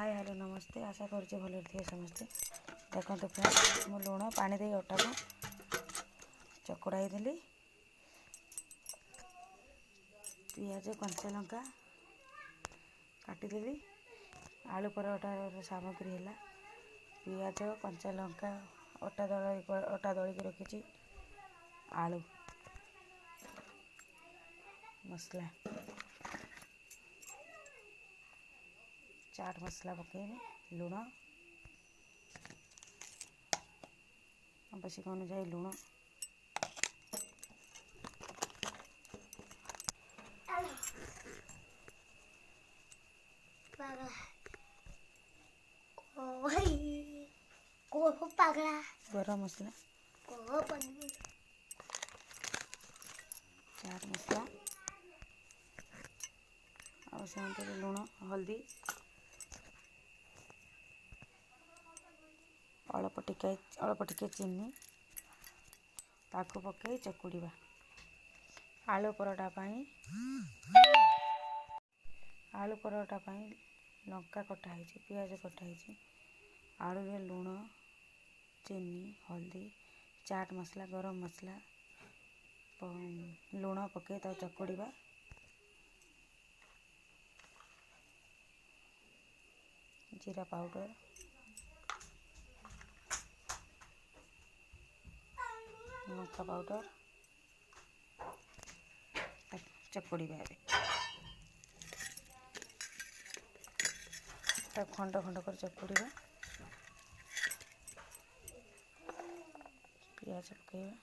Hi hello नमस्ते। आशा करुचे भल थे समस्ते। देखो फ्रेंड्स मु लुण पानी दे अटा को चकड़ाई देली। पियाज कंचा लंका काटिदेली। आलू पराठार सामग्री है पियाज कंचा लंका अटा दलिक रखी आलू मसला चाट मसला पकेबी लुण आवश्यक अनुसार लुण गरम मसला चाट मसला आवश्यक लुण हल्दी अल्प टिके चीनी ताकू पकई चकुड़ा। आलू पराठा लंका कटाई पियाज कटाई आलू रे लुण चीनी हल्दी चाट मसला गरम मसला लुण पकई चकुड़ा। जीरा पाउडर लंका पाउडर चकुड़ा खंड खंड कर चकुड़ा। पियाज पकेबा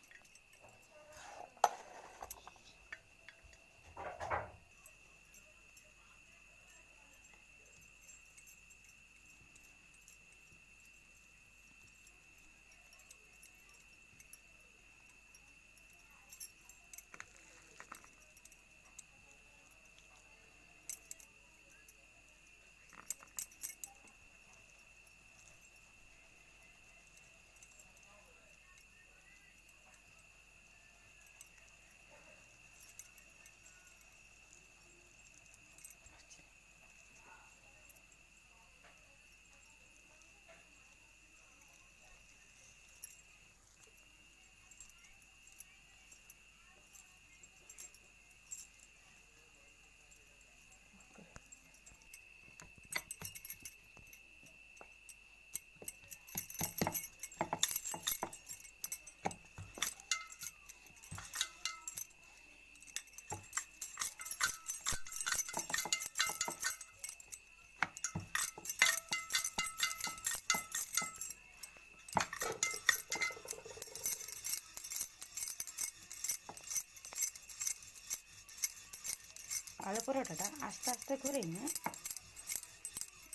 आलू पराठा आस्ते आस्ते करे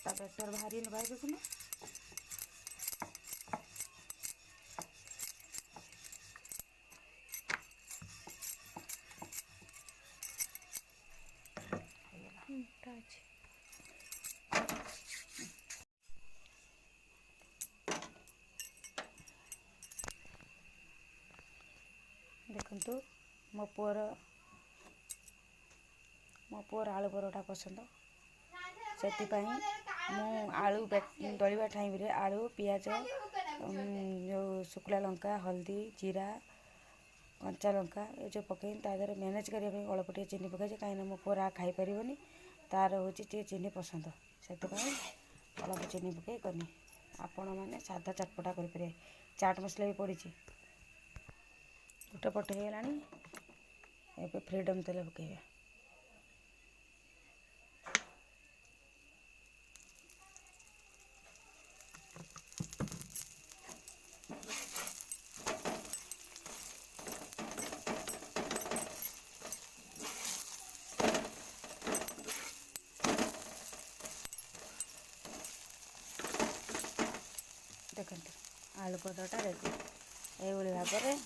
बेटर बाहरी बाहर देखुन। देखु मो पुअर आलू परोठा पसंद से आलू दलिया टाइम रे आलू पियाज जो शुक्ला लंका हल्दी जीरा कंचा लंका ये जो पकई तादर मैनेज करने अल्प टे चीनी पकई कहीं मो पुआ खाई पारनी तार हूँ चीनी पसंद से अल्प चीनी पकई करनी। आपण मैंने सादा चटपटा करें चाट मसला भी पड़ी गोटे पटे होगा फ्रीडम तेल पकईबा देखते आलू पराठा रेडी ये भाव में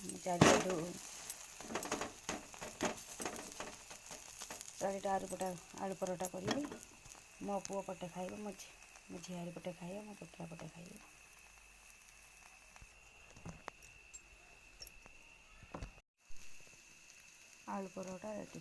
चारिटा आलू पराठा करी मो पुओ पटे खाइब मो झील पटे खाइब मो पुतला पटे खाइब। आलू पराठा रेडी।